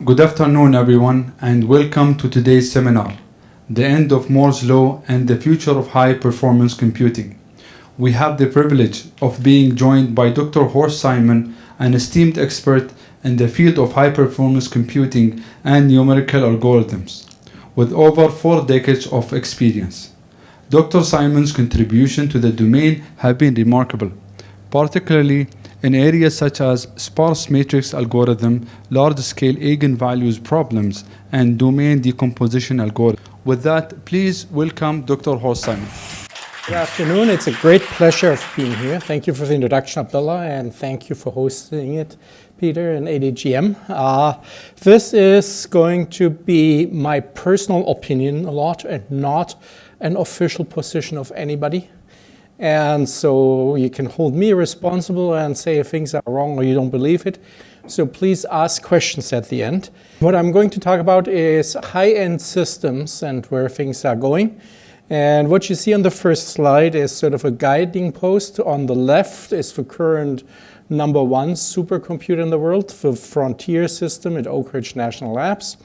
Good afternoon, everyone, and welcome to today's seminar, The End of Moore's Law and the Future of High-Performance Computing. We have the privilege of being joined by Dr. Horst Simon, an esteemed expert in the field of high-performance computing and numerical algorithms, with over 4 decades of experience. Dr. Simon's contribution to the domain have been remarkable, particularly in areas such as sparse matrix algorithm, large-scale eigenvalues problems, and domain decomposition algorithm. With that, please welcome Dr. Horst Simon. Good afternoon. It's a great pleasure of being here. Thank you for the introduction, Abdullah, and thank you for hosting it, Peter and ADGM. This is going to be my personal opinion a lot and not an official position of anybody. And so you can hold me responsible and say if things are wrong or you don't believe it. So please ask questions at the end. What I'm going to talk about is high-end systems and where things are going. And what you see on the first slide is sort of a guiding post. On the left is the current #1 supercomputer in the world, the Frontier system at Oak Ridge National Labs.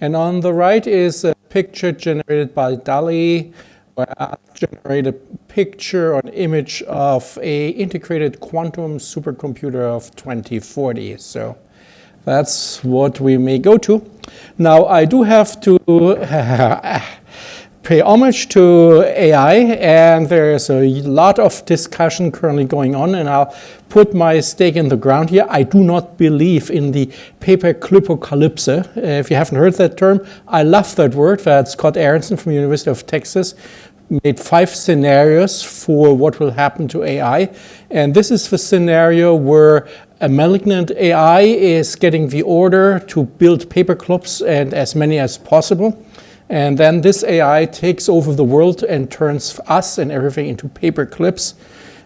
And on the right is a picture generated by DALL-E, where I generate a picture or an image of a integrated quantum supercomputer of 2040. So that's what we may go to. Now, I do have to pay homage to AI, and there's a lot of discussion currently going on, and I'll put my stake in the ground here. I do not believe in the paperclipocalypse. If you haven't heard that term, I love that word. That's Scott Aronson from the University of Texas. Made 5 scenarios for what will happen to AI. And this is the scenario where a malignant AI is getting the order to build paperclips and as many as possible. And then this AI takes over the world and turns us and everything into paperclips.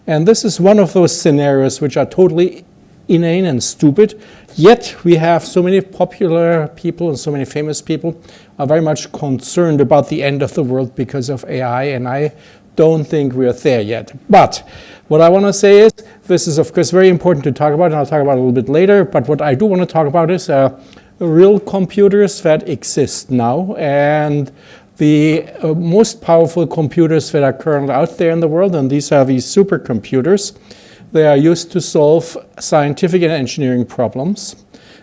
And this is one of those scenarios which are totally inane and stupid. Yet we have so many popular people and so many famous people are very much concerned about the end of the world because of AI, and I don't think we're there yet. But what I want to say is, this is of course very important to talk about, and I'll talk about it a little bit later, but what I do want to talk about is real computers that exist now, and the most powerful computers that are currently out there in the world, and these are these supercomputers. They are used to solve scientific and engineering problems.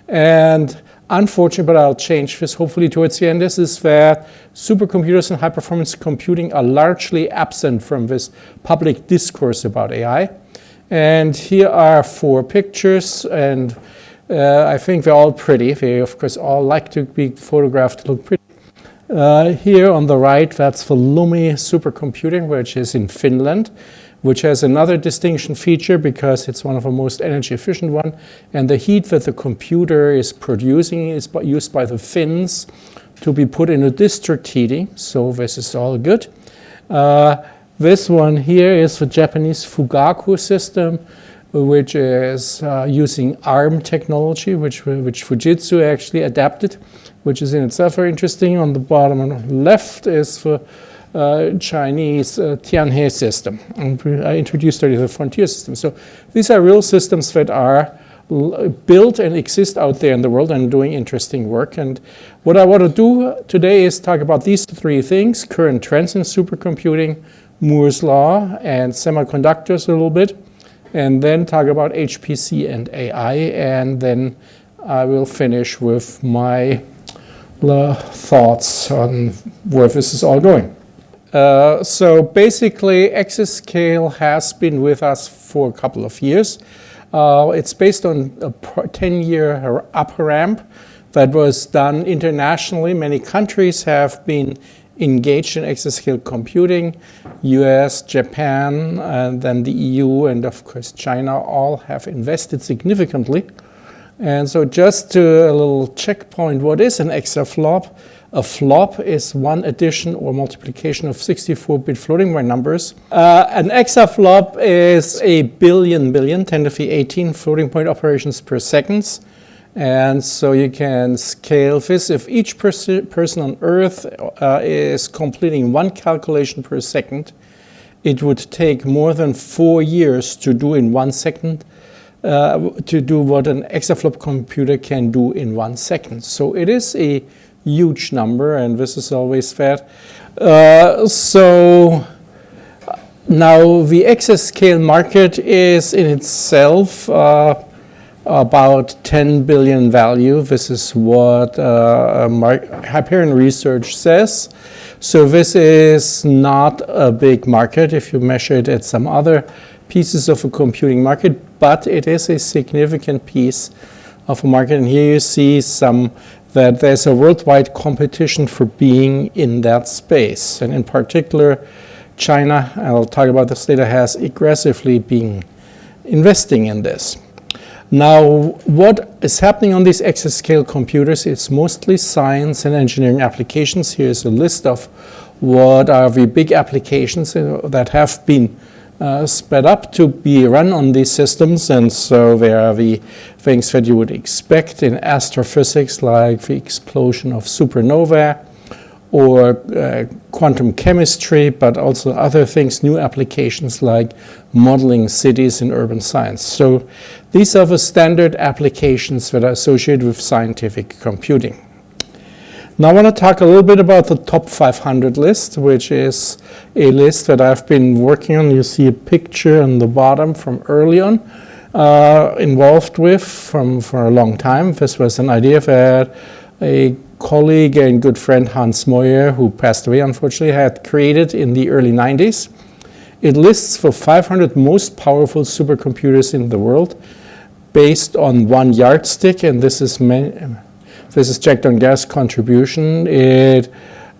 And unfortunately, but I'll change this hopefully towards the end, is that supercomputers and high-performance computing are largely absent from this public discourse about AI. And here are 4 pictures, and I think they're all pretty. They, of course, all like to be photographed to look pretty. Here on the right, that's the Lumi supercomputing, which is in Finland, which has another distinction feature because it's one of the most energy efficient one. And the heat that the computer is producing is used by the Finns to be put into district heating. So this is all good. This one here is the Japanese Fugaku system, which is using ARM technology, which Fujitsu actually adapted, which is in itself very interesting. On the bottom on the left is the Chinese Tianhe system. And I introduced already the Frontier system. So these are real systems that are built and exist out there in the world and doing interesting work. And what I want to do today is talk about these 3 things: current trends in supercomputing, Moore's Law, and semiconductors a little bit, and then talk about HPC and AI, and then I will finish with my thoughts on where this is all going. So basically, exascale has been with us for a couple of years. It's based on a 10-year upper ramp that was done internationally. Many countries have been engaged in exascale computing. US, Japan, and then the EU, and of course China all have invested significantly. And so just to a little checkpoint, what is an exaflop? A flop is one addition or multiplication of 64-bit floating point numbers. An exaflop is a billion, 10 to the 18 floating point operations per second. And so you can scale this. If each person on Earth is completing 1 calculation per second, it would take more than 4 years to do in 1 second to do what an exaflop computer can do in 1 second. So it is a huge number, and this is always fed. So now the exascale market is in itself about 10 billion value. This is what Hyperion Research says. So this is not a big market if you measure it at some other pieces of a computing market, but it is a significant piece of a market. And here you see that there's a worldwide competition for being in that space. And in particular, China, I'll talk about this later, has aggressively been investing in this. Now, what is happening on these exascale computers is mostly science and engineering applications. Here's a list of what are the big applications that have been sped up to be run on these systems. And so there are the things that you would expect in astrophysics, like the explosion of supernovae, or quantum chemistry, but also other things, new applications like modeling cities in urban science. So these are the standard applications that are associated with scientific computing. Now I want to talk a little bit about the top 500 list, which is a list that I've been working on. You see a picture on the bottom from early on, involved with for a long time. This was an idea that a colleague and good friend Hans Moyer, who passed away unfortunately, had created in the early 90s. It lists the 500 most powerful supercomputers in the world based on one yardstick, and this is Jack Dongar's contribution. It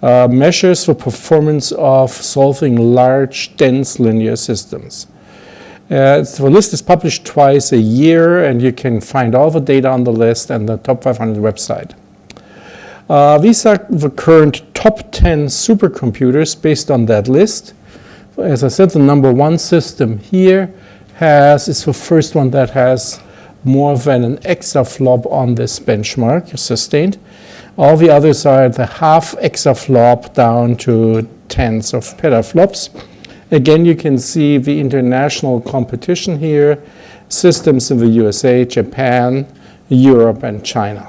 measures the performance of solving large, dense linear systems. The list is published twice a year, and you can find all the data on the list and the top 500 website. These are the current top 10 supercomputers based on that list. As I said, the number 1 system here is the first one that has more than an exaflop on this benchmark sustained. All the others are at the half exaflop down to tens of petaflops. Again, you can see the international competition here, systems in the USA, Japan, Europe, and China.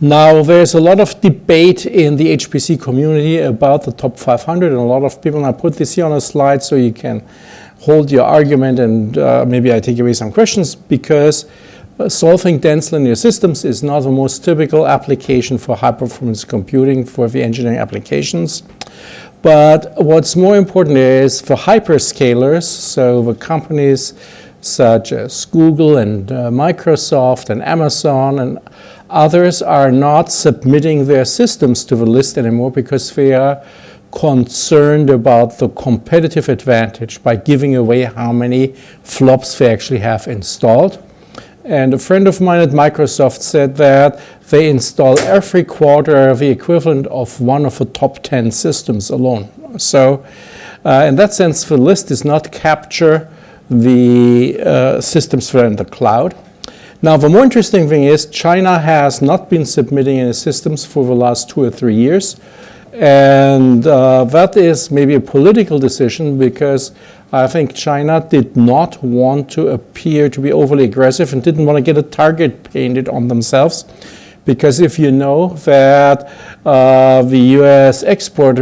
Now, there's a lot of debate in the HPC community about the top 500, and a lot of people, and I put this here on a slide so you can hold your argument, and maybe I take away some questions, because solving dense linear systems is not the most typical application for high-performance computing for the engineering applications. But what's more important is for hyperscalers, so the companies such as Google and Microsoft and Amazon and others are not submitting their systems to the list anymore because they are concerned about the competitive advantage by giving away how many flops they actually have installed. And a friend of mine at Microsoft said that they install every quarter the equivalent of one of the top 10 systems alone. So in that sense, the list does not capture the systems that are in the cloud. Now, the more interesting thing is China has not been submitting any systems for the last 2 or 3 years. And that is maybe a political decision, because I think China did not want to appear to be overly aggressive and didn't want to get a target painted on themselves. Because if you know that the US export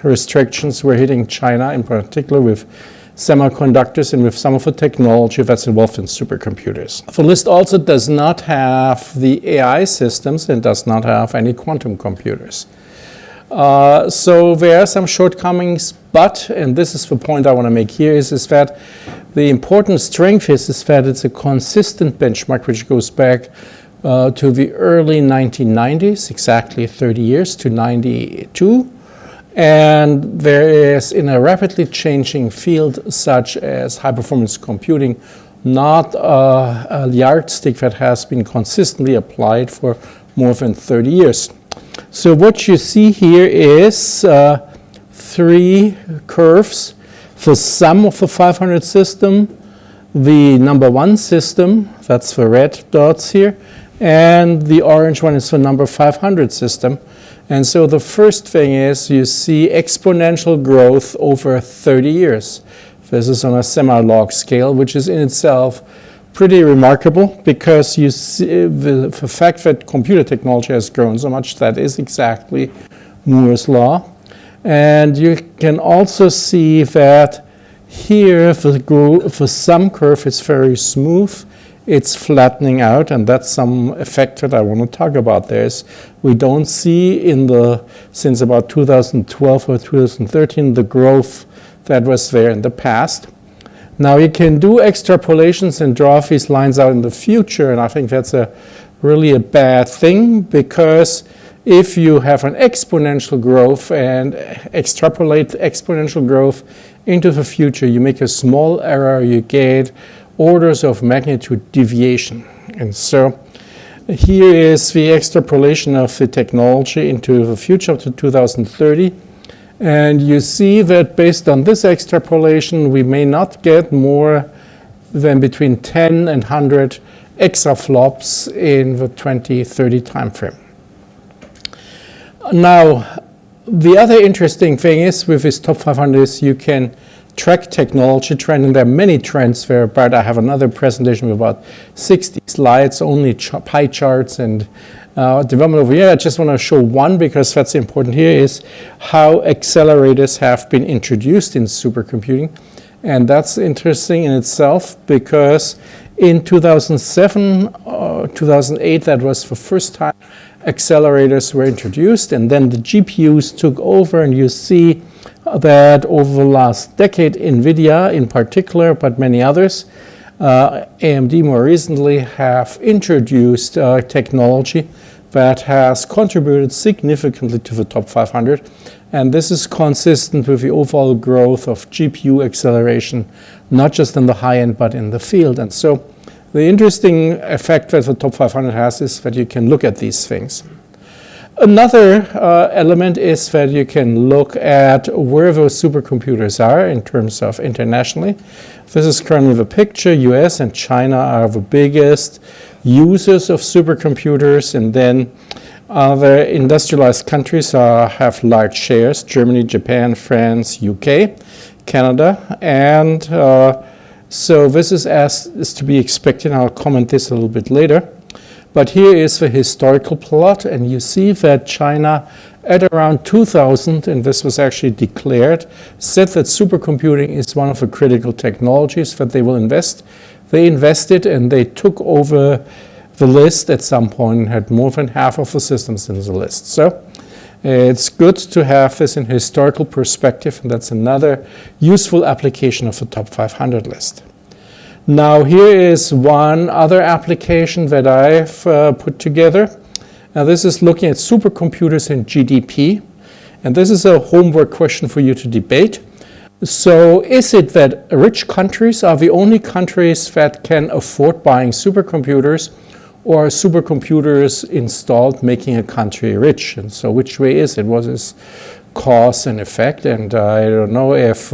restrictions were hitting China in particular with semiconductors and with some of the technology that's involved in supercomputers. The list also does not have the AI systems and does not have any quantum computers. So there are some shortcomings, but, and this is the point I want to make here, is that the important strength is that it's a consistent benchmark which goes back to the early 1990s, exactly 30 years, to 92. And there is, in a rapidly changing field such as high-performance computing, not a yardstick that has been consistently applied for more than 30 years. So what you see here is 3 curves. The sum of the 500 system, the number 1 system, that's the red dots here, and the orange one is the number 500 system. And so the first thing is you see exponential growth over 30 years. This is on a semi-log scale, which is in itself pretty remarkable because you see the fact that computer technology has grown so much, that is exactly Moore's law. And you can also see that here the sum curve is very smooth. It's flattening out, and that's some effect that I want to talk about. We don't see since about 2012 or 2013 the growth that was there in the past. Now you can do extrapolations and draw these lines out in the future, and I think that's really a bad thing, because if you have an exponential growth and extrapolate exponential growth into the future, you make a small error, you get orders of magnitude deviation. And so here is the extrapolation of the technology into the future to 2030. And you see that based on this extrapolation, we may not get more than between 10 and 100 exaflops in the 2030 timeframe. Now, the other interesting thing is with this top 500 is you can track technology trend, and there are many trends there, but I have another presentation with about 60 slides, only pie charts and development over here. I just want to show one because that's important here, is how accelerators have been introduced in supercomputing. And that's interesting in itself because in 2007, 2008, that was the first time accelerators were introduced, and then the GPUs took over, and you see that over the last decade, NVIDIA in particular, but many others, AMD more recently, have introduced technology that has contributed significantly to the top 500. And this is consistent with the overall growth of GPU acceleration, not just in the high end, but in the field. And so the interesting effect that the top 500 has is that you can look at these things. Another element is that you can look at where those supercomputers are in terms of internationally. This is currently the picture. US and China are the biggest users of supercomputers, and then other industrialized countries have large shares: Germany, Japan, France, UK, Canada, and so this is as is to be expected. I'll comment this a little bit later. But here is the historical plot, and you see that China at around 2000, and this was actually declared, said that supercomputing is one of the critical technologies that they will invest. They invested, and they took over the list at some point and had more than half of the systems in the list. So it's good to have this in historical perspective, and that's another useful application of the top 500 list. Now here is one other application that I've put together. Now this is looking at supercomputers and GDP, and this is a homework question for you to debate. So is it that rich countries are the only countries that can afford buying supercomputers, or are supercomputers installed making a country rich? And so which way is it? What is cause and effect? And I don't know if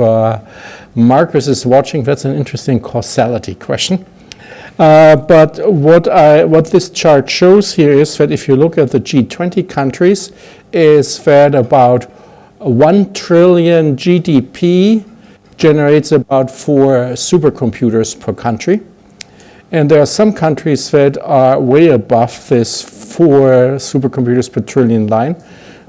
Marcus is watching. That's an interesting causality question. But what this chart shows here is that if you look at the G20 countries, is that about 1 trillion GDP generates about 4 supercomputers per country. And there are some countries that are way above this 4 supercomputers per trillion line.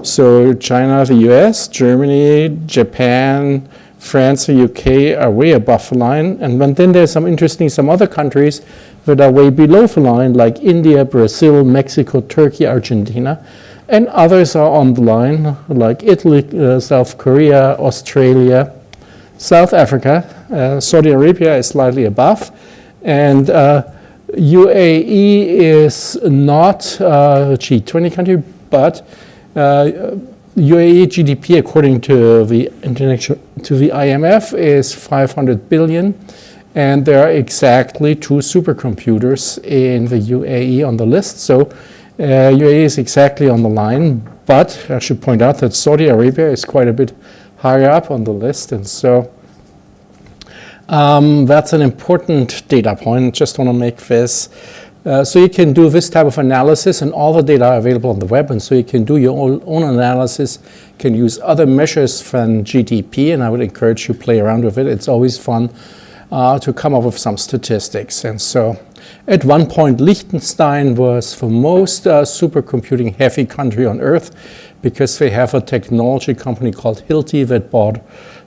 So China, the US, Germany, Japan, France, the UK are way above the line. And then there's some other countries that are way below the line, like India, Brazil, Mexico, Turkey, Argentina. And others are on the line, like Italy, South Korea, Australia, South Africa. Saudi Arabia is slightly above. And UAE is not a G20 country, but UAE GDP, according to the IMF, is 500 billion, and there are exactly 2 supercomputers in the UAE on the list. So UAE is exactly on the line, but I should point out that Saudi Arabia is quite a bit higher up on the list, and so that's an important data point. Just want to make this So you can do this type of analysis, and all the data are available on the web, and so you can do your own analysis, can use other measures than GDP, and I would encourage you to play around with it. It's always fun to come up with some statistics. And so at one point, Liechtenstein was the most supercomputing heavy country on Earth, because they have a technology company called Hilti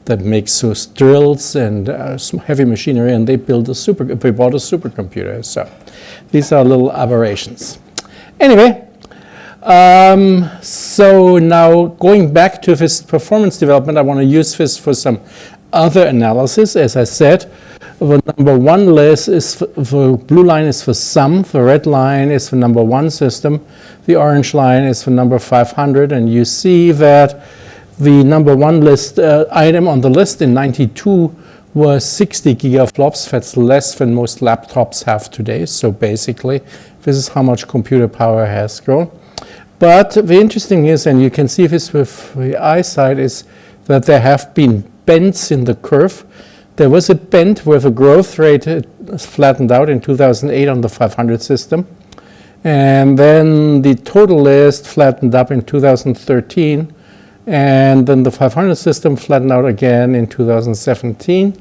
that makes those drills and heavy machinery, and they bought a supercomputer. So these are little aberrations. Anyway, so now going back to this performance development, I want to use this for some other analysis. As I said, the number one list is the blue line is for sum, the red line is the number one system, the orange line is for number 500, and you see that the number one list item on the list in 92 was 60 gigaflops. That's less than most laptops have today. So basically, this is how much computer power has grown. But the interesting is, and you can see this with the eyesight, is that there have been bends in the curve. There was a bend where the growth rate flattened out in 2008 on the 500 system. And then the total list flattened up in 2013. And then the 500 system flattened out again in 2017.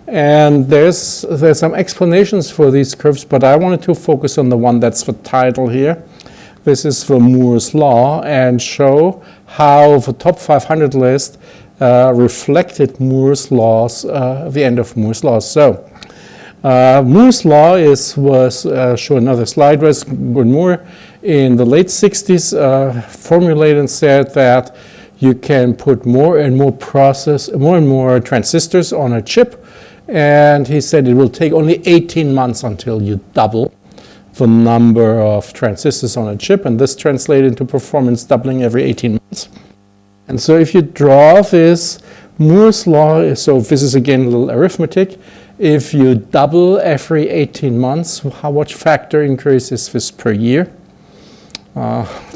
And there's some explanations for these curves, but I wanted to focus on the one that's the title here. This is the Moore's Law, and show how the top 500 list reflected Moore's laws, the end of Moore's law. So Moore's law show another slide, was Moore in the late 60s formulated and said that you can put more and more transistors on a chip, and he said it will take only 18 months until you double the number of transistors on a chip, and this translated into performance doubling every 18 months. And so if you draw this Moore's law, so this is again a little arithmetic, if you double every 18 months, how much factor increase is this per year?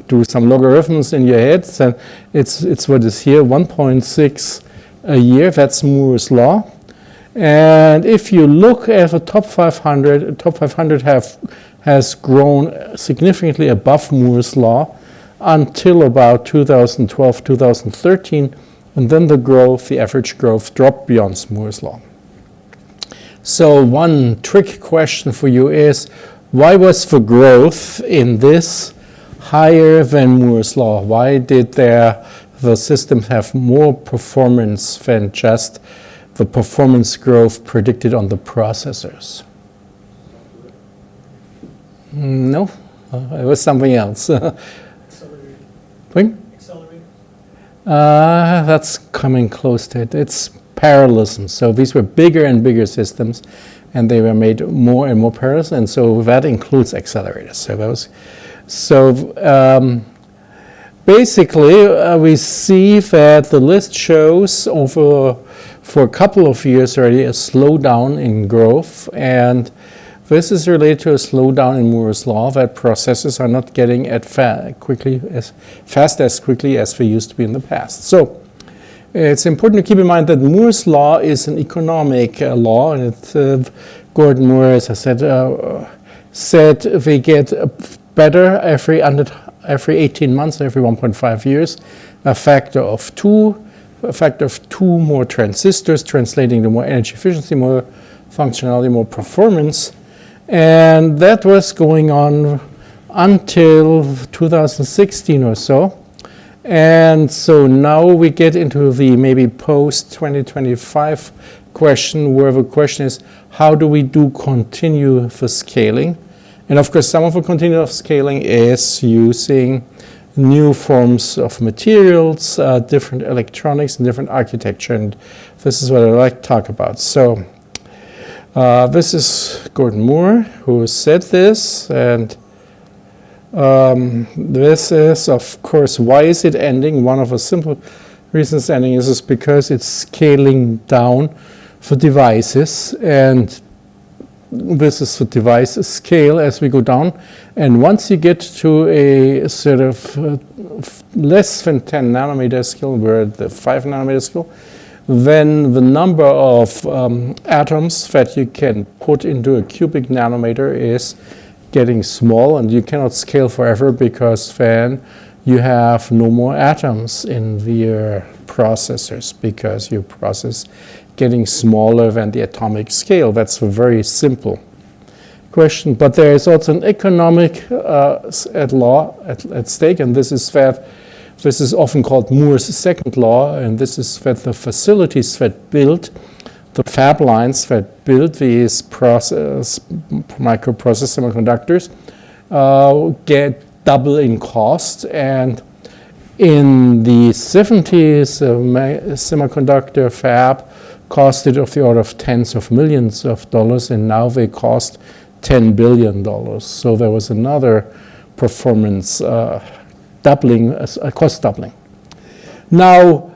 Do some logarithms in your head, and it's what is here, 1.6 a year. That's Moore's law. And if you look at the top 500, top 500 has grown significantly above Moore's law until about 2012, 2013, and then the average growth dropped beyond Moore's law. So one trick question for you is, why was the growth in this higher than Moore's law? Why did the systems have more performance than just the performance growth predicted on the processors? No, it was something else. Accelerator. That's coming close to it. It's parallelism. So these were bigger and bigger systems, and they were made more and more parallel, and so that includes accelerators. Basically, we see that the list shows for a couple of years already a slowdown in growth, and this is related to a slowdown in Moore's law, that processors are not getting as fast as quickly as they used to be in the past. So it's important to keep in mind that Moore's law is an economic law, and Gordon Moore, as I said they get better every 18 months, every 1.5 years, a factor of 2 more transistors, translating to more energy efficiency, more functionality, more performance. And that was going on until 2016 or so. And so now we get into the maybe post-2025 question, where the question is, how do we continue the scaling? And of course, some of the continuous scaling is using new forms of materials, different electronics, and different architecture. And this is what I like to talk about. So this is Gordon Moore who said this, and this is, of course, why is it ending? One of the simple reasons ending is because it's scaling down for devices, and this is the device scale as we go down. And once you get to a sort of less than 10 nanometer scale, we're at the 5 nanometer scale, then the number of atoms that you can put into a cubic nanometer getting small, and you cannot scale forever because then you have no more atoms in your processors because your process getting smaller than the atomic scale. That's a very simple question. But there is also an economic at stake, and this is often called Moore's second law, and this is that the facilities that build the fab lines that build these microprocess semiconductors get double in cost. And in the 70s, a semiconductor fab costed of the order of tens of millions of dollars, and now they cost $10 billion. So there was another performance doubling, a cost doubling. Now,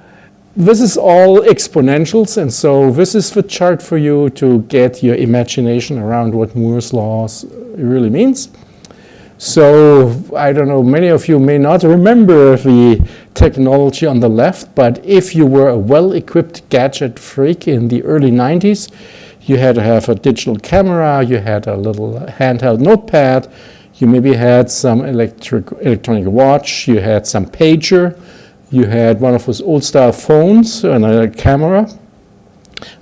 this is all exponentials, and so this is the chart for you to get your imagination around what Moore's law really means. So I don't know, many of you may not remember the technology on the left, but if you were a well-equipped gadget freak in the early 90s, you had to have a digital camera, you had a little handheld notepad, you maybe had some electronic watch, you had some pager, you had one of those old-style phones and a camera,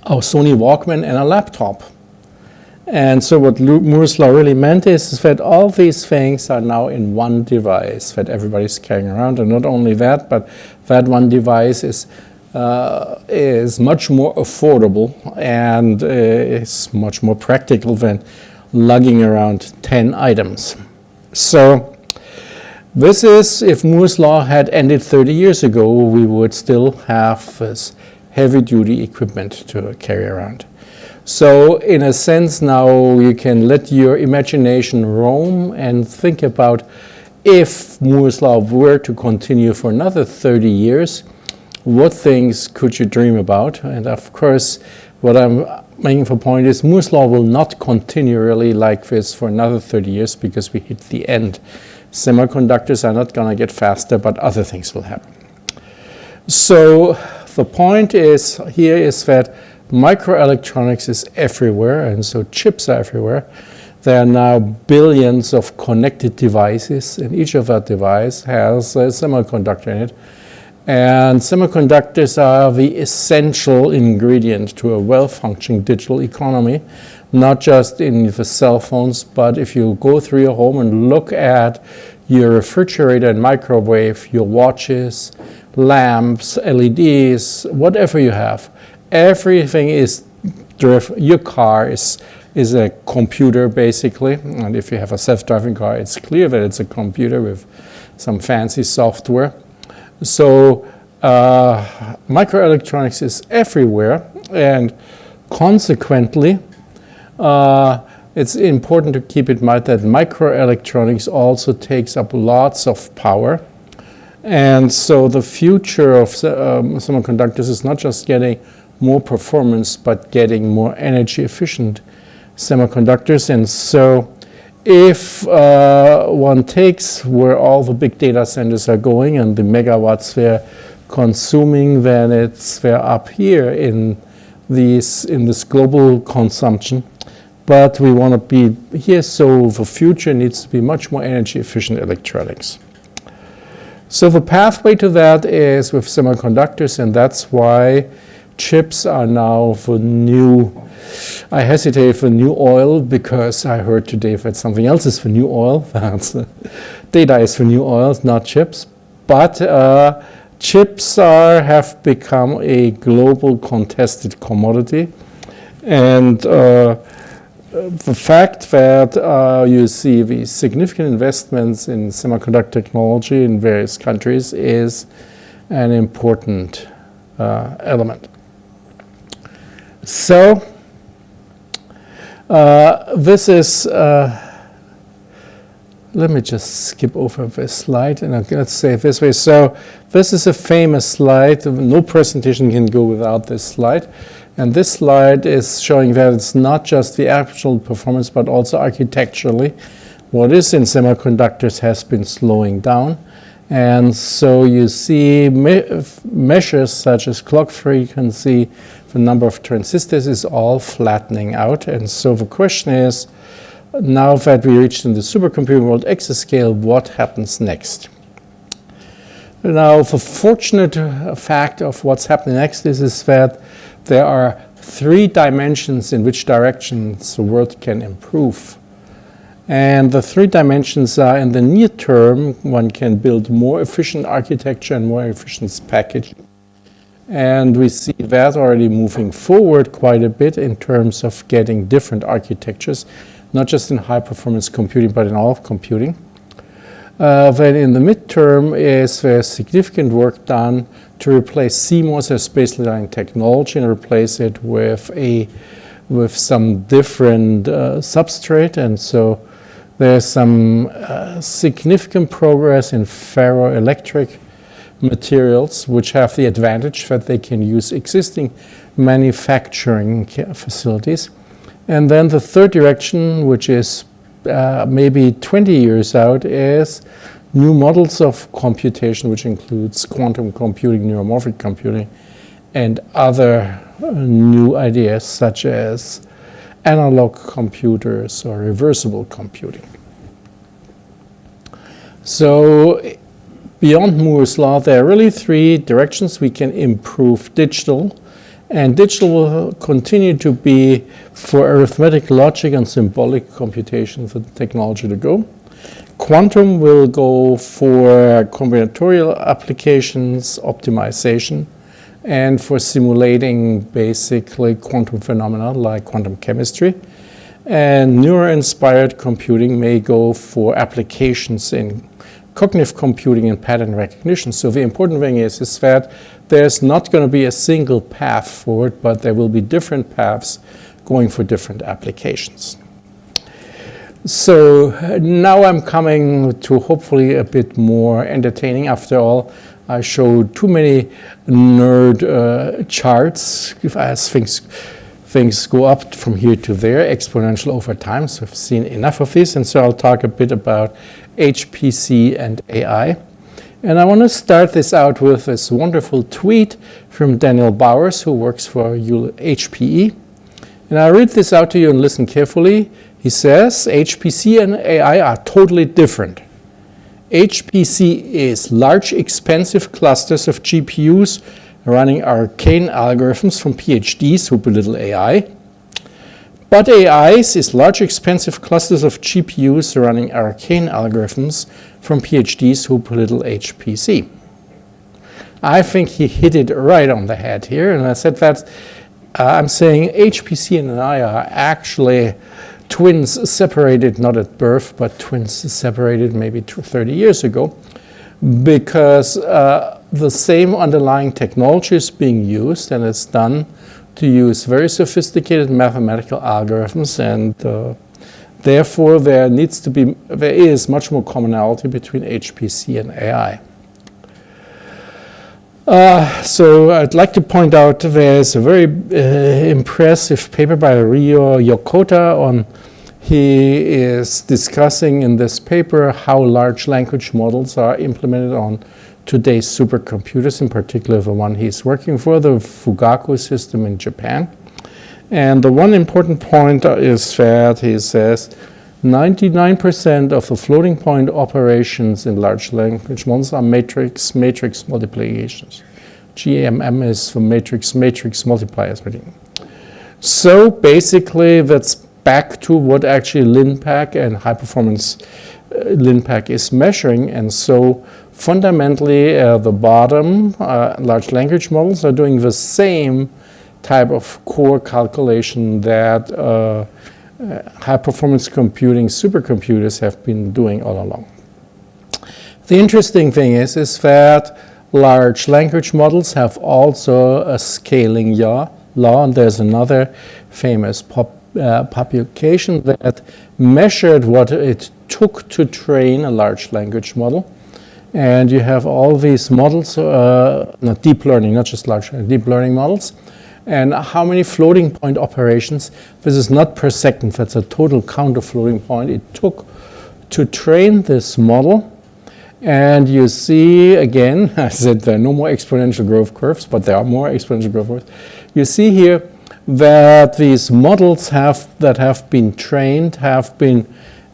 a Sony Walkman, and a laptop. And so what Moore's law really meant is that all these things are now in one device that everybody's carrying around. And not only that, but that one device is much more affordable and is much more practical than lugging around 10 items. So this is, if Moore's law had ended 30 years ago, we would still have this heavy-duty equipment to carry around. So in a sense now you can let your imagination roam and think about if Moore's law were to continue for another 30 years, what things could you dream about? And of course, what I'm making for point is Moore's law will not continue really like this for another 30 years because we hit the end. Semiconductors are not going to get faster, but other things will happen. So the point is here is that microelectronics is everywhere, and so chips are everywhere. There are now billions of connected devices, and each of that device has a semiconductor in it. And semiconductors are the essential ingredient to a well-functioning digital economy, not just in the cell phones, but if you go through your home and look at your refrigerator and microwave, your watches, lamps, LEDs, whatever you have, everything is driven. Your car is a computer basically, and if you have a self-driving car, it's clear that it's a computer with some fancy software. So microelectronics is everywhere, and consequently, it's important to keep in mind that microelectronics also takes up lots of power. And so the future of semiconductors is not just getting more performance, but getting more energy efficient semiconductors. And so if one takes where all the big data centers are going and the megawatts they're consuming, then they're up here in this global consumption. But we want to be here, so the future needs to be much more energy efficient electronics. So the pathway to that is with semiconductors, and that's why chips are now the new, I hesitate for new oil because I heard today that something else is the new oil. Data is the new oil, not chips. But chips have become a global contested commodity. And the fact that you see these significant investments in semiconductor technology in various countries is an important element. So this is, let me just skip over this slide and let's say it this way. So this is a famous slide. No presentation can go without this slide. And this slide is showing that it's not just the actual performance, but also architecturally. What is in semiconductors has been slowing down. And so you see measures such as clock frequency, the number of transistors is all flattening out. And so the question is, now that we reached in the supercomputing world exascale, what happens next? Now, the fortunate fact of what's happening next is that there are 3 dimensions in which directions the world can improve. And the 3 dimensions are, in the near term, one can build more efficient architecture and more efficient package. And we see that already moving forward quite a bit in terms of getting different architectures, not just in high-performance computing, but in all of computing. Then in the midterm there's significant work done to replace CMOS as baseline technology and replace it with some different substrate. And so there's some significant progress in ferroelectric materials, which have the advantage that they can use existing manufacturing facilities. And then the third direction, which is maybe 20 years out, is new models of computation, which includes quantum computing, neuromorphic computing, and other new ideas such as analog computers or reversible computing. So beyond Moore's law, there are really 3 directions we can improve digital. And digital will continue to be, for arithmetic, logic, and symbolic computation, the technology to go. Quantum will go for combinatorial applications, optimization, and for simulating basically quantum phenomena like quantum chemistry. And neural-inspired computing may go for applications in cognitive computing and pattern recognition. So the important thing is that there's not going to be a single path forward, but there will be different paths going for different applications. So now I'm coming to hopefully a bit more entertaining. After all, I showed too many nerd charts as things go up from here to there, exponential over time. So I've seen enough of this, and so I'll talk a bit about HPC and AI. And I want to start this out with this wonderful tweet from Daniel Bowers, who works for HPE. And I'll read this out to you and listen carefully. He says, HPC and AI are totally different. HPC is large, expensive clusters of GPUs running arcane algorithms from PhDs who belittle AI. But AIs is large, expensive clusters of GPUs running arcane algorithms from PhDs who belittle HPC. I think he hit it right on the head here, and I said that I'm saying HPC and AI are actually twins separated not at birth, but twins separated maybe 30 years ago, because the same underlying technology is being used, and it's done to use very sophisticated mathematical algorithms, and therefore there is much more commonality between HPC and AI. So I'd like to point out there's a very impressive paper by Ryo Yokota he is discussing in this paper how large language models are implemented on today's supercomputers, in particular the one he's working for, the Fugaku system in Japan. And the one important point is that he says 99% of the floating point operations in large language models are matrix multiplications. GMM is for matrix multipliers. So basically that's back to what actually LINPACK and high performance LINPACK is measuring. And so fundamentally the bottom large language models are doing the same type of core calculation that high performance computing supercomputers have been doing all along. The interesting thing is that large language models have also a scaling law, and there's another famous publication that measured what it took to train a large language model. And you have all these models, not deep learning, not just deep learning models, and how many floating point operations. This is not per second, that's a total count of floating point it took to train this model. And you see, again, I said there are no more exponential growth curves, but there are more exponential growth curves. You see here that these models that have been trained have been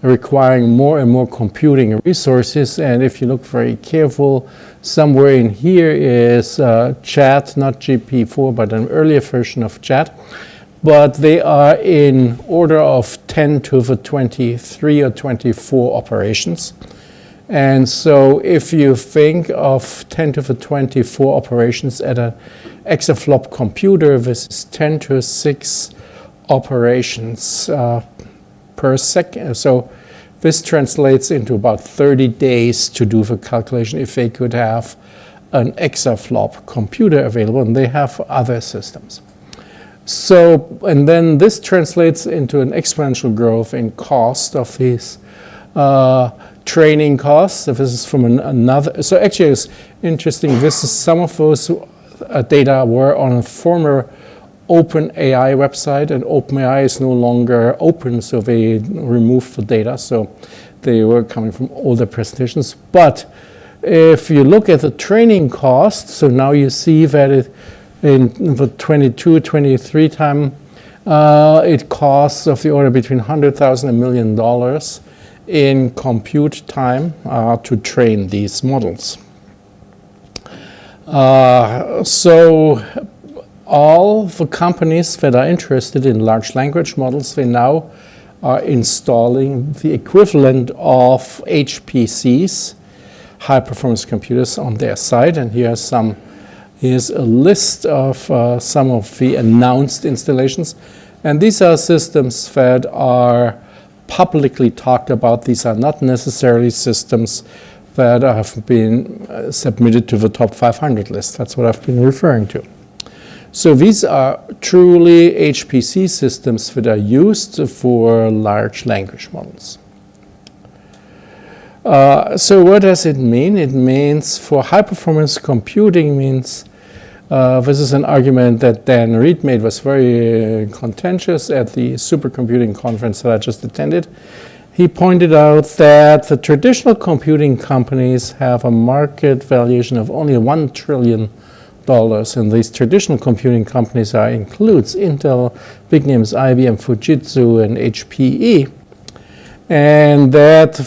requiring more and more computing resources. And if you look very careful, somewhere in here is chat, not GP4, but an earlier version of chat. But they are in order of 10 to the 23 or 24 operations. And so if you think of 10 to the 24 operations at an exaflop computer, this is 10 to 6 operations per second. So this translates into about 30 days to do the calculation if they could have an exaflop computer available, and they have other systems. So, and then this translates into an exponential growth in cost of these training costs. So this is from another, so actually it's interesting, this is some of those data were on a former OpenAI website, and OpenAI is no longer open, so they removed the data, so they were coming from older presentations. But if you look at the training cost, so now you see that in the 22, 23 time, it costs of the order between $100,000 and $1 million in compute time to train these models. So all the companies that are interested in large language models, they now are installing the equivalent of HPCs, high performance computers, on their site. And here's a list of some of the announced installations. And these are systems that are publicly talked about. These are not necessarily systems that have been submitted to the top 500 list. That's what I've been referring to. So these are truly HPC systems that are used for large language models. So what does it mean? It means for high performance computing means, this is an argument that Dan Reed made, was very contentious at the supercomputing conference that I just attended. He pointed out that the traditional computing companies have a market valuation of only $1 trillion. And these traditional computing companies includes Intel, big names IBM, Fujitsu, and HPE. And that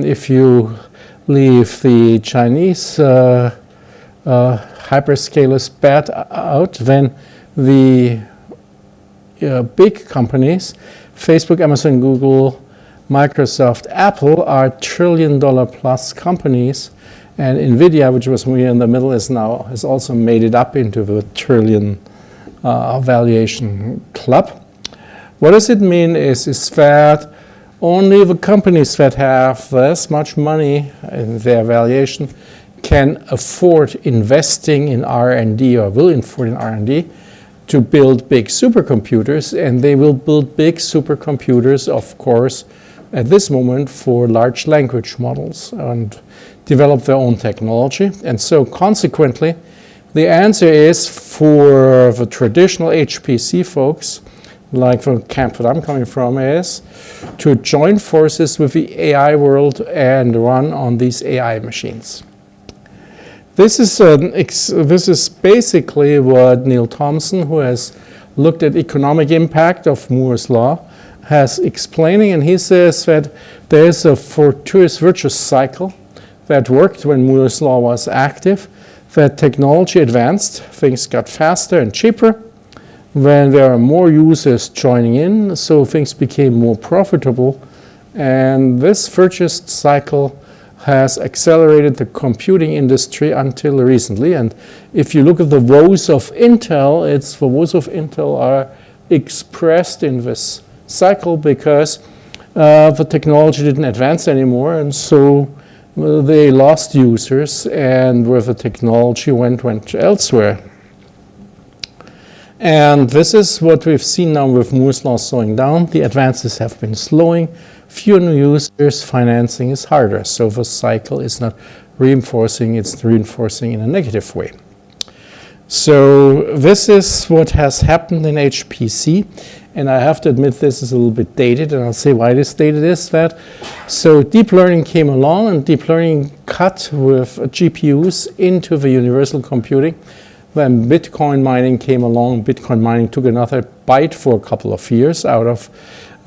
if you leave the Chinese hyperscalers bad out, then the big companies, Facebook, Amazon, Google, Microsoft, Apple, are $1 trillion plus companies. And NVIDIA, which was here in the middle, has also made it up into the $1 trillion valuation club. What does it mean is that only the companies that have this much money in their valuation can afford investing in R&D, or will afford in R&D, to build big supercomputers. And they will build big supercomputers, of course, at this moment for large language models, and develop their own technology. And so consequently, the answer is for the traditional HPC folks, like the camp that I'm coming from, is to join forces with the AI world and run on these AI machines. This is basically what Neil Thompson, who has looked at economic impact of Moore's law, has explaining, and he says that there is a fortuitous virtuous cycle that worked when Moore's law was active, that technology advanced, things got faster and cheaper. When there are more users joining in, so things became more profitable. And this virtuous cycle has accelerated the computing industry until recently. And if you look at the woes of Intel, the woes of Intel are expressed in this cycle because the technology didn't advance anymore, and so they lost users, and where the technology went elsewhere. And this is what we've seen now with Moore's law slowing down. The advances have been slowing. Fewer new users, financing is harder. So the cycle is not reinforcing, it's reinforcing in a negative way. So this is what has happened in HPC. And I have to admit this is a little bit dated, and I'll say why this dated is that. So deep learning came along, and deep learning cut with GPUs into the universal computing. When Bitcoin mining came along, Bitcoin mining took another bite for a couple of years out of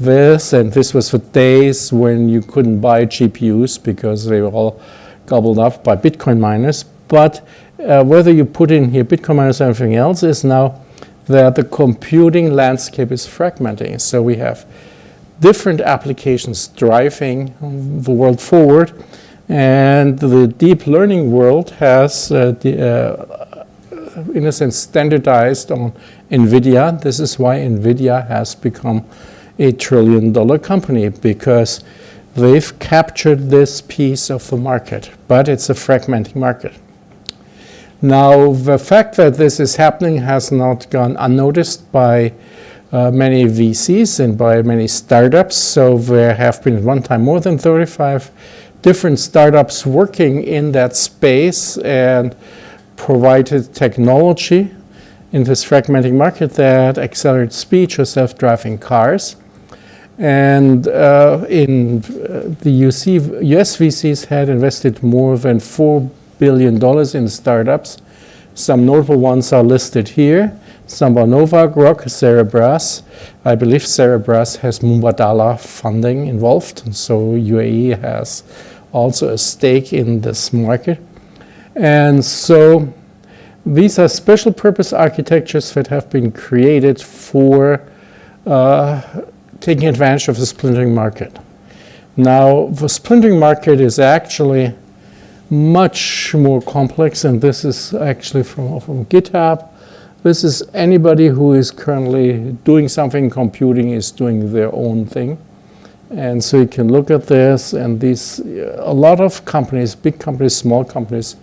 this, and this was for days when you couldn't buy GPUs because they were all gobbled up by Bitcoin miners. But whether you put in here Bitcoin miners or anything else is now that the computing landscape is fragmenting. So we have different applications driving the world forward, and the deep learning world has in a sense standardized on NVIDIA. This is why NVIDIA has become a $1 trillion company, because they've captured this piece of the market, but it's a fragmenting market. Now, the fact that this is happening has not gone unnoticed by many VCs and by many startups. So there have been at one time more than 35 different startups working in that space and provided technology in this fragmenting market that accelerates speech or self-driving cars. And in the US VCs had invested more than $4 billion in startups. Some notable ones are listed here. Some are Nova, Grok, Cerebras. I believe Cerebras has Mubadala funding involved, and so UAE has also a stake in this market. And so these are special purpose architectures that have been created for taking advantage of the splintering market. Now, the splintering market is actually much more complex, and this is actually from GitHub. This is anybody who is currently doing something, computing is doing their own thing. And so you can look at this, and a lot of companies, big companies, small companies,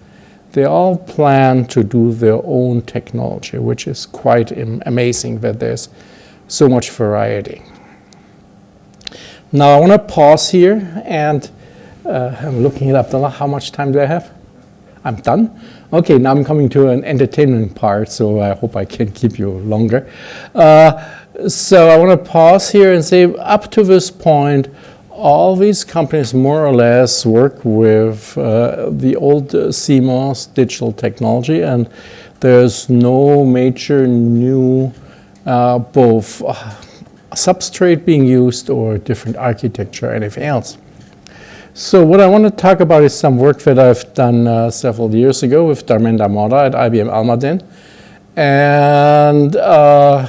they all plan to do their own technology, which is quite amazing that there's so much variety. Now I want to pause here, and I'm looking it up. How much time do I have? I'm done? Okay, now I'm coming to an entertainment part, so I hope I can keep you longer. So I want to pause here and say, up to this point, all these companies more or less work with the old CMOS digital technology, and there's no major new both substrate being used or different architecture or anything else. So what I want to talk about is some work that I've done several years ago with Dharmendra Modha at IBM Almaden. And I'll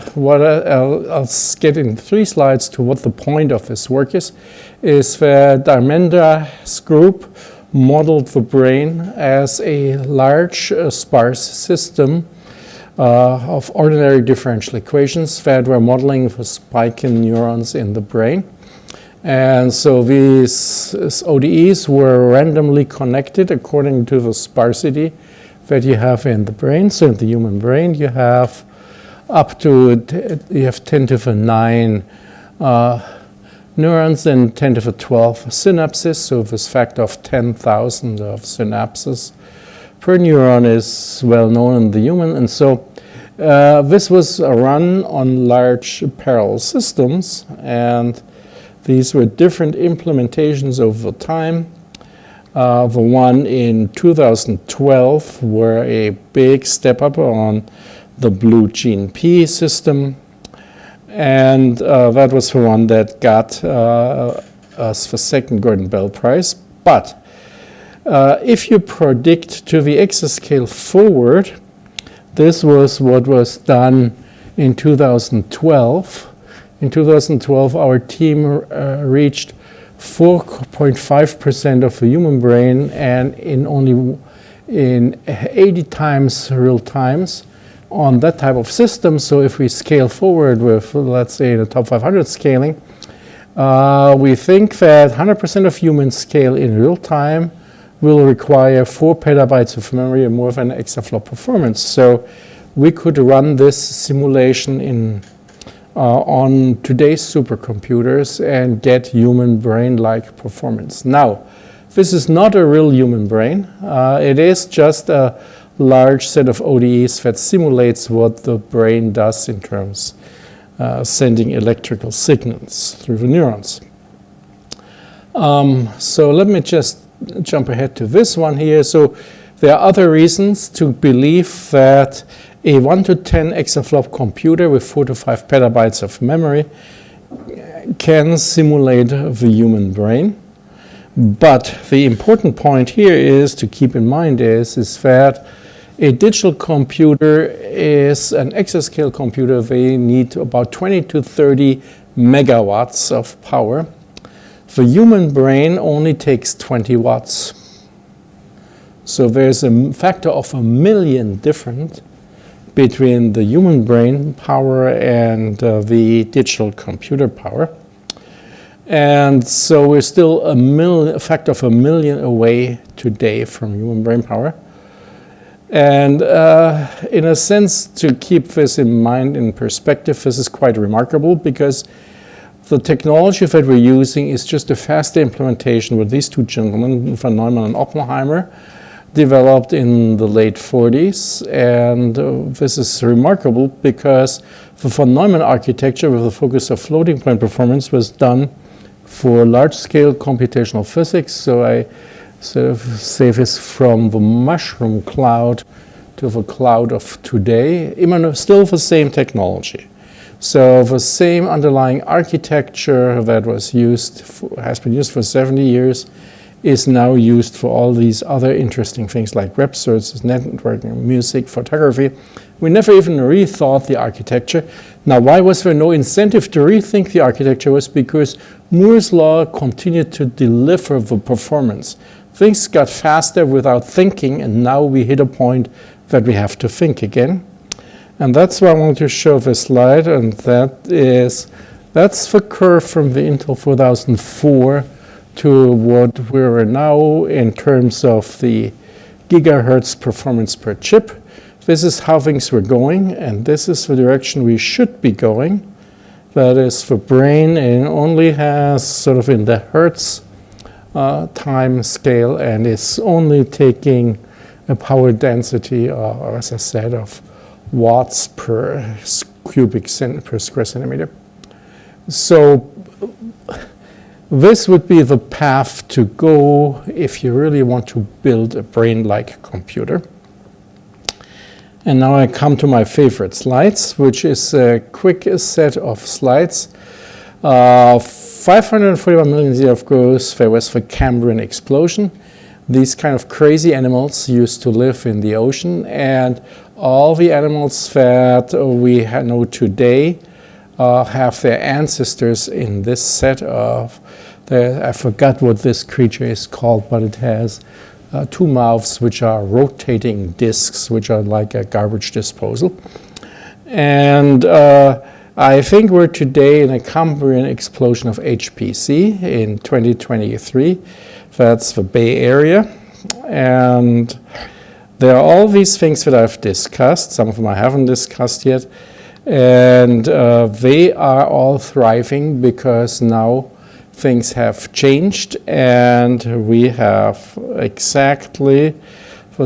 get in 3 slides to what the point of this work is that Dharmendra's group modeled the brain as a large, sparse system of ordinary differential equations that were modeling for spiking neurons in the brain. And so these ODEs were randomly connected according to the sparsity that you have in the brain. So in the human brain, you have up to 10 to the 9 neurons and 10 to the 12 synapses. So this factor of 10,000 of synapses per neuron is well known in the human. And so this was run on large parallel systems, and these were different implementations over time. The one in 2012 were a big step up on the Blue Gene P system, and that was the one that got us the second Gordon Bell Prize. But if you predict to the exascale forward, this was what was done in 2012. In 2012, our team reached 4.5% of the human brain, and in 80 times real times on that type of system. So if we scale forward with, let's say, the top 500 scaling, we think that 100% of humans scale in real time will require 4 petabytes of memory and more than exaflop performance. So we could run this simulation on today's supercomputers and get human brain-like performance. Now, this is not a real human brain. It is just a large set of ODEs that simulates what the brain does in terms sending electrical signals through the neurons. So let me just jump ahead to this one here. So There are other reasons to believe that a 1 to 10 exaflop computer with 4 to 5 petabytes of memory can simulate the human brain. But the important point here is to keep in mind is that a digital computer is an exascale computer. They need about 20 to 30 megawatts of power. The human brain only takes 20 watts. So there's a factor of 1,000,000 difference between the human brain power and the digital computer power. And so we're still a factor of 1,000,000 away today from human brain power. And in a sense, to keep this in mind, in perspective, this is quite remarkable because the technology that we're using is just a faster implementation with these two gentlemen, von Neumann and Oppenheimer, developed in the late 40s. And this is remarkable because the von Neumann architecture with the focus of floating point performance was done for large-scale computational physics. So I sort of say this from the mushroom cloud to the cloud of today, even still the same technology. So the same underlying architecture that was has been used for 70 years is now used for all these other interesting things like web services, networking, music, photography. We never even rethought the architecture. Now, why was there no incentive to rethink the architecture? Was because Moore's law continued to deliver the performance. Things got faster without thinking, and now we hit a point that we have to think again. And that's why I want to show this slide, and that's the curve from the Intel 4004 to what we're now in terms of the gigahertz performance per chip. This is how things were going, and this is the direction we should be going. That is the brain, and it only has sort of in the hertz time scale, and it's only taking a power density, as I said, of watts per per square centimeter. So this would be the path to go if you really want to build a brain-like computer. And now I come to my favorite slides, which is a quick set of slides. 541 million years ago, there was the Cambrian explosion. These kind of crazy animals used to live in the ocean, and all the animals that we know today have their ancestors in this set of, I forgot what this creature is called, but it has two mouths which are rotating discs, which are like a garbage disposal. And I think we're today in a Cambrian explosion of HPC in 2023. That's the Bay Area. And there are all these things that I've discussed. Some of them I haven't discussed yet. And they are all thriving because now things have changed, and we have exactly,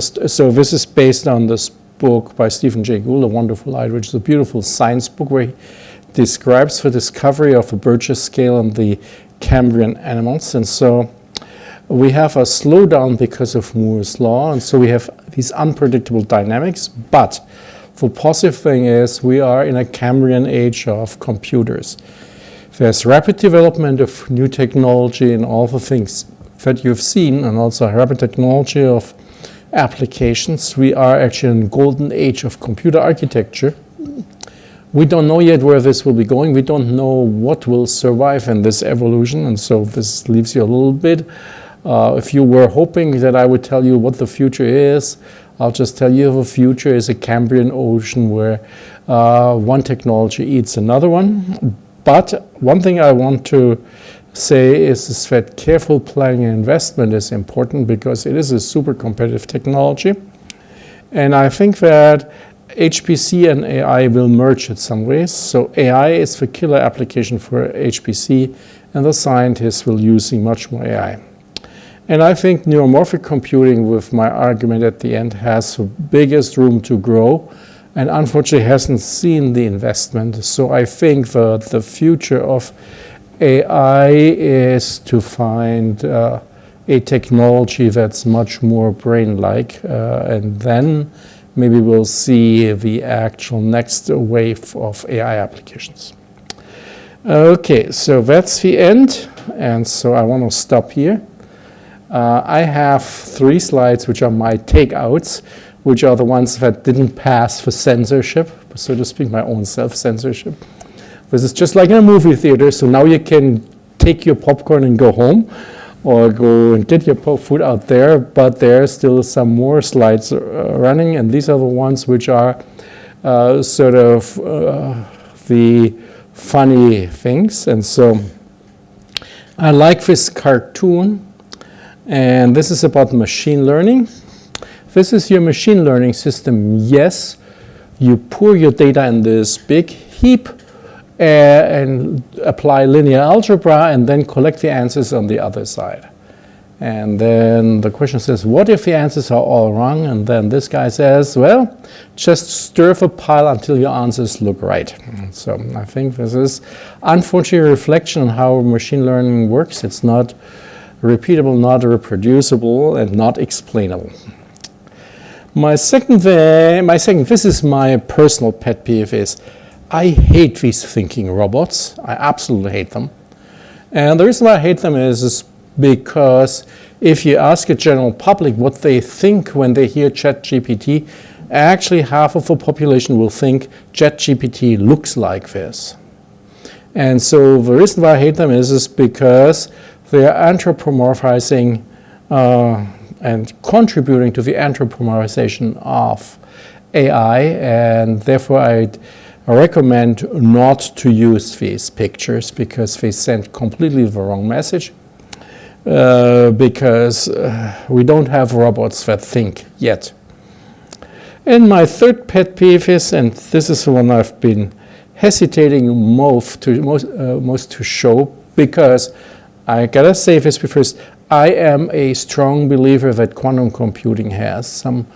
so this is based on this book by Stephen Jay Gould, A Wonderful Light, which is a beautiful science book where he describes the discovery of the Burgess scale and the Cambrian animals. And so we have a slowdown because of Moore's law, and so we have these unpredictable dynamics. But the positive thing is we are in a Cambrian age of computers. There's rapid development of new technology and all the things that you've seen, and also rapid technology of applications. We are actually in a golden age of computer architecture. We don't know yet where this will be going. We don't know what will survive in this evolution, and so this leaves you a little bit. If you were hoping that I would tell you what the future is, I'll just tell you the future is a Cambrian ocean where one technology eats another one. But one thing I want to say is that careful planning and investment is important because it is a super competitive technology. And I think that HPC and AI will merge in some ways. So AI is the killer application for HPC, and the scientists will use much more AI. And I think neuromorphic computing, with my argument at the end, has the biggest room to grow, and unfortunately hasn't seen the investment. So I think the future of AI is to find a technology that's much more brain-like, and then maybe we'll see the actual next wave of AI applications. Okay, so that's the end, and so I want to stop here. I have 3 slides which are my takeouts, which are the ones that didn't pass for censorship, so to speak, my own self-censorship. This is just like in a movie theater, so now you can take your popcorn and go home, or go and get your food out there, but there are still some more slides running, and these are the ones which are sort of the funny things. And so I like this cartoon, and this is about machine learning. This is your machine learning system. Yes, you pour your data in this big heap and apply linear algebra and then collect the answers on the other side. And then the question says, what if the answers are all wrong? And then this guy says, well, just stir the pile until your answers look right. So I think this is unfortunately a reflection on how machine learning works. It's not repeatable, not reproducible, and not explainable. This is my personal pet peeve is, I hate these thinking robots. I absolutely hate them. And the reason why I hate them is because if you ask a general public what they think when they hear ChatGPT, actually half of the population will think ChatGPT looks like this. And so the reason why I hate them is because they are anthropomorphizing and contributing to the anthropomorphization of AI, and therefore I recommend not to use these pictures because they send completely the wrong message, because we don't have robots that think yet. And my third pet peeve is, and this is the one I've been hesitating most to show, because I gotta say this first, I am a strong believer that quantum computing has some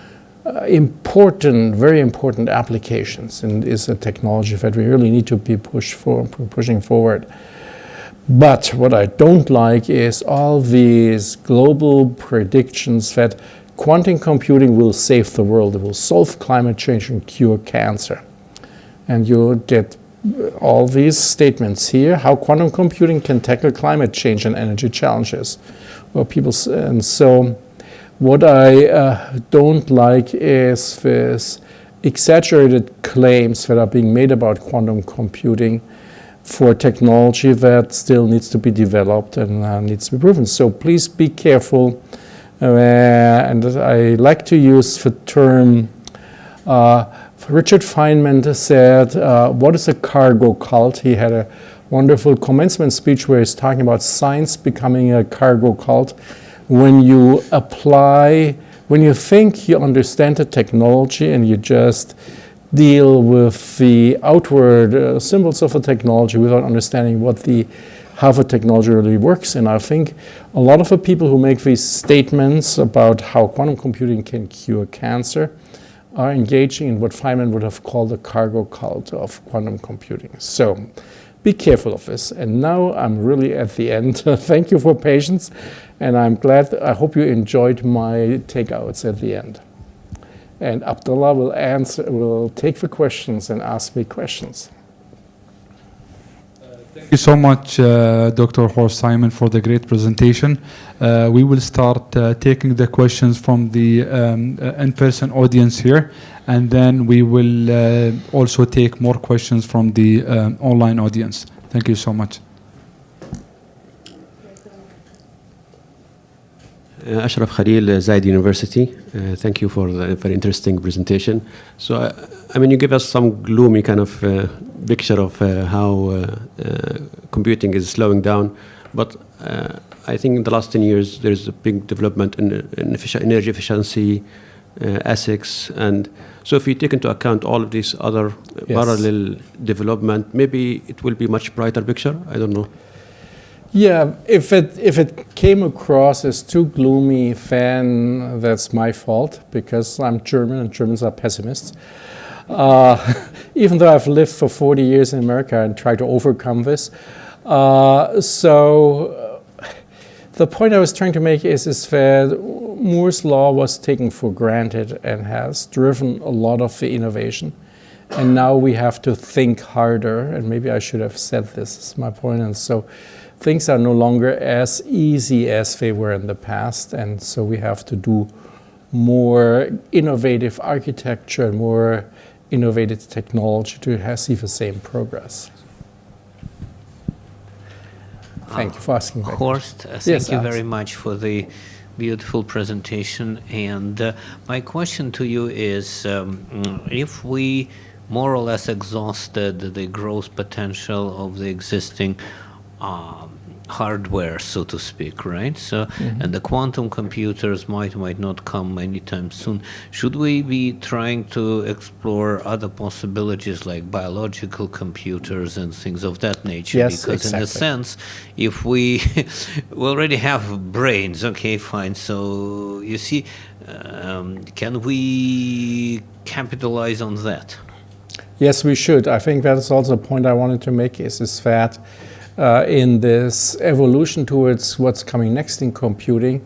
very important applications and is a technology that we really need to be pushing forward. But what I don't like is all these global predictions that quantum computing will save the world, it will solve climate change and cure cancer. And you get all these statements here, how quantum computing can tackle climate change and energy challenges. And so what I don't like is this exaggerated claims that are being made about quantum computing for technology that still needs to be developed and needs to be proven. So please be careful. And I like to use the term, Richard Feynman said, what is a cargo cult? He had a wonderful commencement speech where he's talking about science becoming a cargo cult. When you think you understand the technology and you just deal with the outward symbols of the technology without understanding how the technology really works. And I think a lot of the people who make these statements about how quantum computing can cure cancer are engaging in what Feynman would have called the cargo cult of quantum computing. So be careful of this. And now I'm really at the end. Thank you for patience. And I hope you enjoyed my takeouts at the end. And Abdullah will take the questions and ask me questions. Thank you so much, Dr. Horst Simon, for the great presentation. We will start taking the questions from the in-person audience here, and then we will also take more questions from the online audience. Thank you so much. Ashraf Khalil, Zaid University. Thank you for the very interesting presentation. So, you give us some gloomy kind of picture of how computing is slowing down, but I think in the last 10 years there is a big development in energy efficiency, ASICs, and so if you take into account all of these other parallel development, maybe it will be much brighter picture. I don't know. Yeah, if it came across as too gloomy, then that's my fault, because I'm German and Germans are pessimists. Even though I've lived for 40 years in America and tried to overcome this. The the point I was trying to make is that Moore's law was taken for granted and has driven a lot of the innovation. And now we have to think harder, and maybe I should have said this is my point. And so things are no longer as easy as they were in the past, and so we have to do more innovative architecture and more innovative technology to see the same progress. Thank you for asking that. Horst, thank Yes, you Alex. very much for the beautiful presentation. And my question to you is, if we more or less exhausted the growth potential of the existing hardware, so to speak, right? So, and the quantum computers might not come anytime soon. Should we be trying to explore other possibilities like biological computers and things of that nature? Yes, because in a exactly. sense, if we already have brains, okay, fine. So you see, can we capitalize on that? Yes, we should. I think that is also a point I wanted to make is that in this evolution towards what's coming next in computing,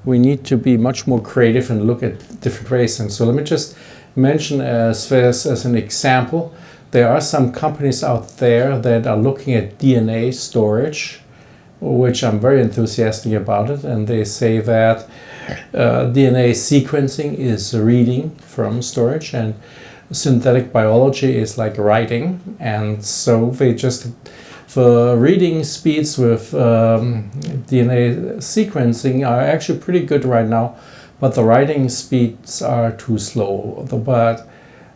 we need to be much more creative and look at different ways. And so let me just mention as an example, there are some companies out there that are looking at DNA storage, which I'm very enthusiastic about it. And they say that DNA sequencing is reading from storage and synthetic biology is like writing. And so they just... The reading speeds with DNA sequencing are actually pretty good right now, but the writing speeds are too slow. But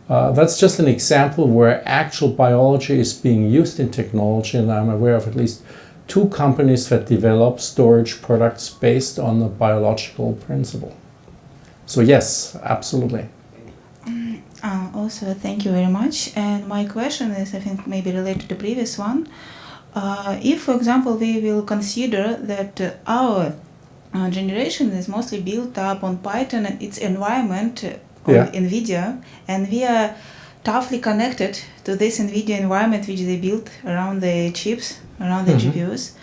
that's just an example where actual biology is being used in technology, and I'm aware of at least 2 companies that develop storage products based on the biological principle. So yes, absolutely. Also, thank you very much. And my question is, I think, maybe related to previous one. If, for example, we will consider that our generation is mostly built up on Python and its environment on NVIDIA, and we are toughly connected to this NVIDIA environment which they built around the chips, around the GPUs.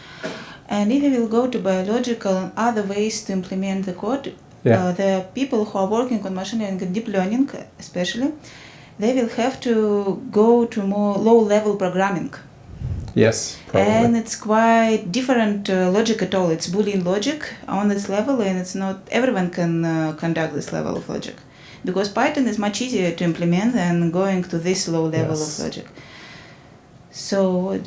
And if we will go to biological and other ways to implement the code, the people who are working on machine learning and deep learning especially, they will have to go to more low-level programming. Yes, probably. And it's quite different logic at all. It's Boolean logic on this level, and it's not everyone can conduct this level of logic, because Python is much easier to implement than going to this low level of logic. So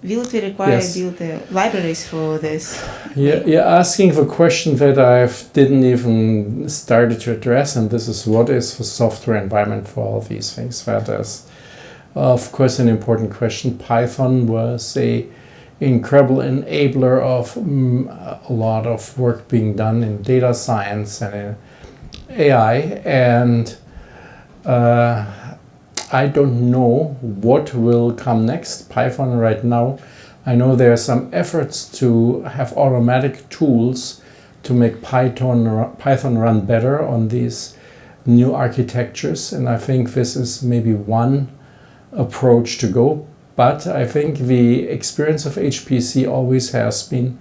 will it require build libraries for this? Yeah, you're asking the question that I didn't even started to address, and this is what is the software environment for all these things. That is, of course, an important question. Python was an incredible enabler of a lot of work being done in data science and in AI, and I don't know what will come next. Python right now, I know there are some efforts to have automatic tools to make Python run better on these new architectures, and I think this is maybe one approach to go. But I think the experience of HPC always has been,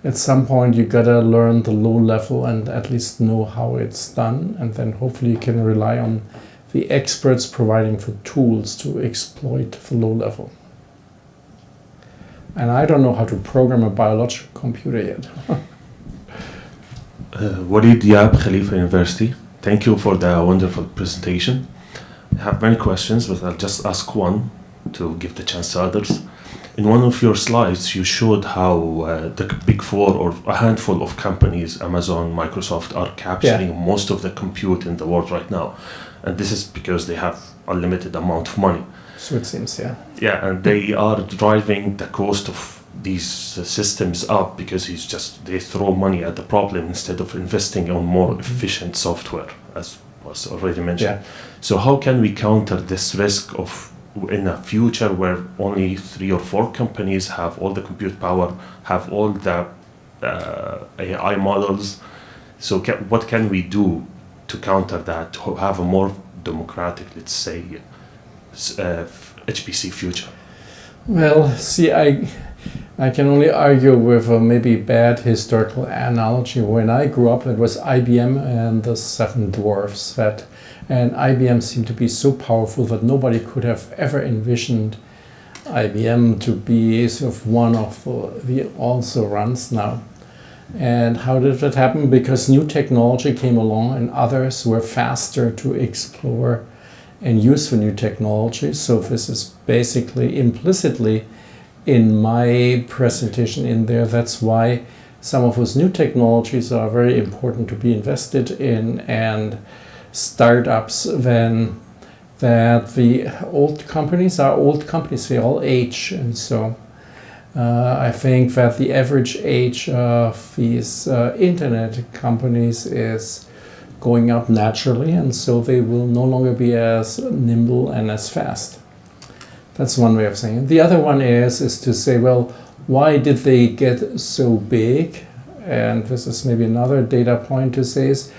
at some point you gotta learn the low level and at least know how it's done, and then hopefully you can rely on the experts providing the tools to exploit the low level. And I don't know how to program a biological computer yet. Walid Diab, Khalifa University. Thank you for the wonderful presentation. I have many questions, but I'll just ask one to give the chance to others. In one of your slides, you showed how the big four or a handful of companies, Amazon, Microsoft, are capturing most of the compute in the world right now. And this is because they have unlimited amount of money. So it seems, Yeah, and they are driving the cost of these systems up because they throw money at the problem instead of investing on more efficient software, as was already mentioned. So how can we counter this risk of, in a future where only 3 or 4 companies have all the compute power, have all the AI models? So what can we do to counter that, to have a more democratic, let's say, HPC future? Well, see, I can only argue with a maybe bad historical analogy. When I grew up, it was IBM and the Seven Dwarfs. And IBM seemed to be so powerful that nobody could have ever envisioned IBM to be sort of one of the also-rans now. And how did that happen? Because new technology came along and others were faster to explore and use the new technology. So this is basically implicitly in my presentation in there. That's why some of those new technologies are very important to be invested in, and startups then that the old companies are old companies, they all age. And so I think that the average age of these internet companies is going up naturally, and so they will no longer be as nimble and as fast. That's one way of saying it. The other one is to say, well, why did they get so big? And this is maybe another data point to say is,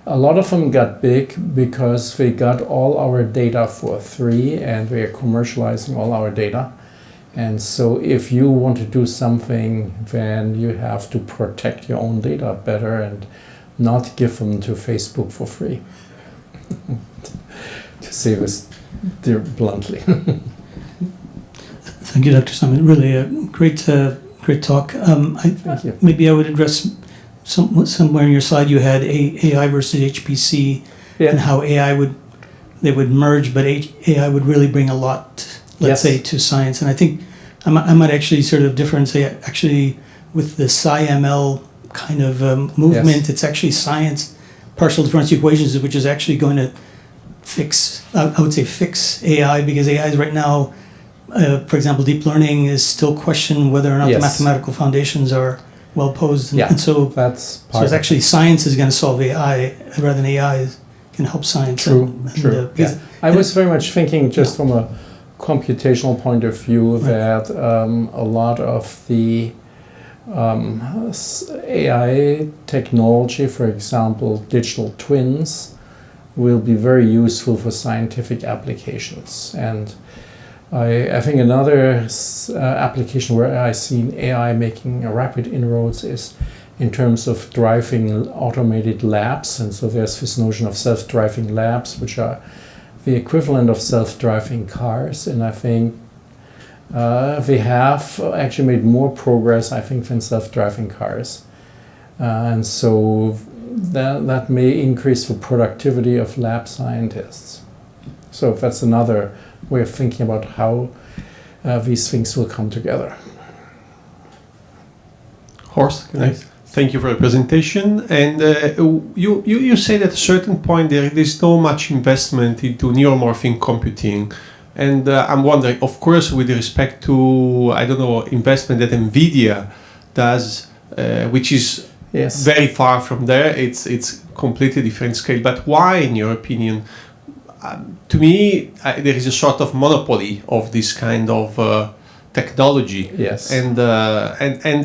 a lot of them got big because they got all our data for free and we are commercializing all our data. And so if you want to do something, then you have to protect your own data better and not give them to Facebook for free. To say this bluntly. Thank you, Dr. Simon. Really a great talk. Thank you. Maybe I would address somewhere in your slide you had AI versus HPC, and how they would merge, but AI would really bring a lot, let's say, to science. And I think I might actually sort of differentiate actually with the SciML kind of movement. It's actually science, partial differential equations, which is actually going to fix AI, because AI is right now, for example, deep learning is still questioned whether or not the mathematical foundations are well posed. And so that's part it's actually science is going to solve AI rather than AI can help science. True. I was very much thinking just from a computational point of view that a lot of the AI technology, for example, digital twins, will be very useful for scientific applications. And I think another application where I seen AI making a rapid inroads is in terms of driving automated labs. And so there's this notion of self-driving labs, which are the equivalent of self-driving cars. And I think they have actually made more progress, I think, than self-driving cars. And so that may increase the productivity of lab scientists. So that's another way of thinking about how these things will come together. Horst, thank you for the presentation. And you said at a certain point there is no much investment into neuromorphic computing. And I'm wondering, of course, with respect to, I don't know, investment that NVIDIA does, which is very far from there. It's completely different scale. But why, in your opinion? To me, there is a sort of monopoly of this kind of technology. Yes. And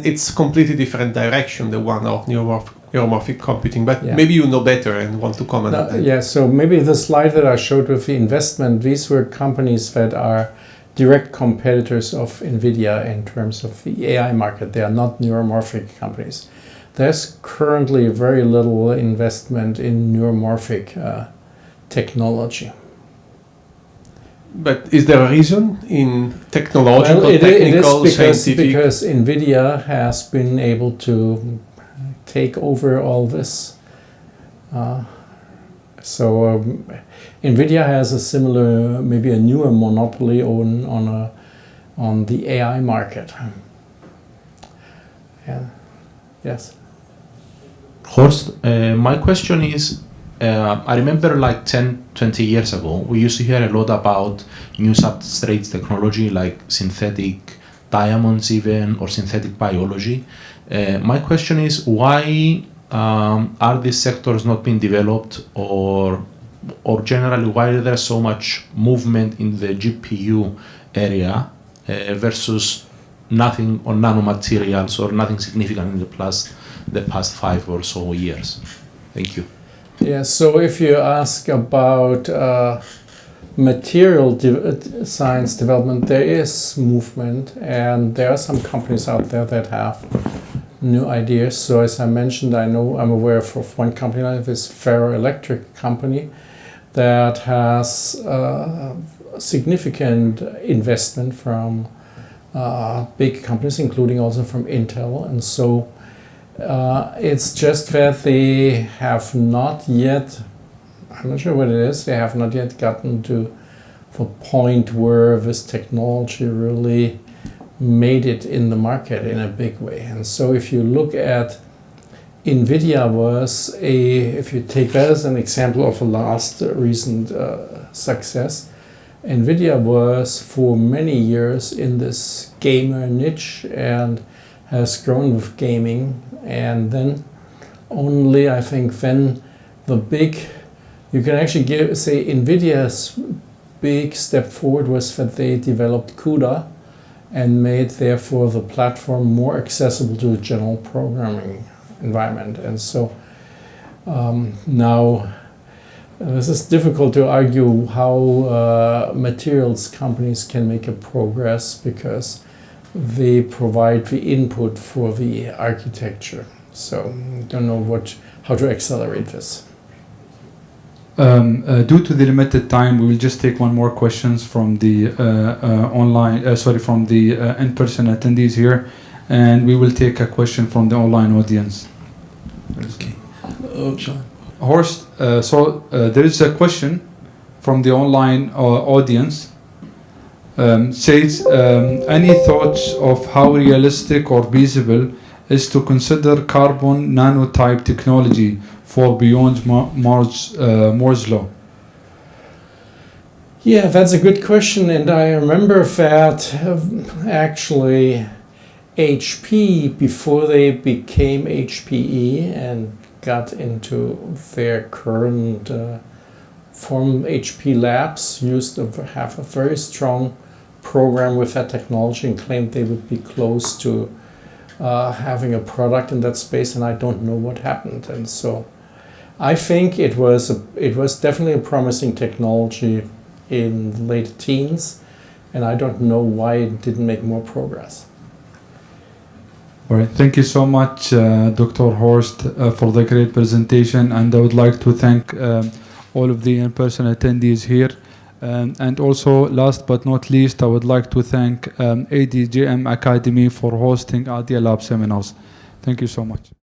it's completely different direction, the one of neuromorphic computing. But maybe you know better and want to comment on that. Yeah, so maybe the slide that I showed with the investment, these were companies that are direct competitors of NVIDIA in terms of the AI market. They are not neuromorphic companies. There's currently very little investment in neuromorphic technology. But is there a reason in technological, technical, scientific? Because NVIDIA has been able to take over all this. So NVIDIA has a similar, maybe a newer monopoly on the AI market. Yeah. Yes. Horst, my question is, I remember like 10, 20 years ago, we used to hear a lot about new substrates technology like synthetic diamonds even, or synthetic biology. My question is, why are these sectors not being developed, or generally why is there so much movement in the GPU area versus nothing on nanomaterials or nothing significant in the past 5 or so years? Thank you. Yeah, so if you ask about material science development, there is movement, and there are some companies out there that have new ideas. So as I mentioned, I'm aware of one company like this ferroelectric company that has significant investment from big companies, including also from Intel. And so it's just that they have not yet, I'm not sure what it is, they have not yet gotten to the point where this technology really made it in the market in a big way. And so if you look at NVIDIA if you take that as an example of a last recent success, NVIDIA was for many years in this gamer niche and has grown with gaming, and then only I think then you can actually say NVIDIA's big step forward was that they developed CUDA and made therefore the platform more accessible to the general programming environment. And so now this is difficult to argue how materials companies can make a progress, because they provide the input for the architecture. So I don't know how to accelerate this. Due to the limited time, we will just take one more questions from the from the in-person attendees here, and we will take a question from the online audience. Okay. John. Horst, there is a question from the online audience. Says, any thoughts of how realistic or feasible is to consider carbon nanotype technology for beyond Moore's law? Yeah, that's a good question, and I remember that actually HP, before they became HPE and got into their current form, HP Labs used to have a very strong program with that technology and claimed they would be close to having a product in that space, and I don't know what happened. And so I think it was definitely a promising technology in the late teens, and I don't know why it didn't make more progress. All right, thank you so much, Dr. Horst, for the great presentation, and I would like to thank all of the in-person attendees here. And also, last but not least, I would like to thank ADJM Academy for hosting Idea Lab seminars. Thank you so much.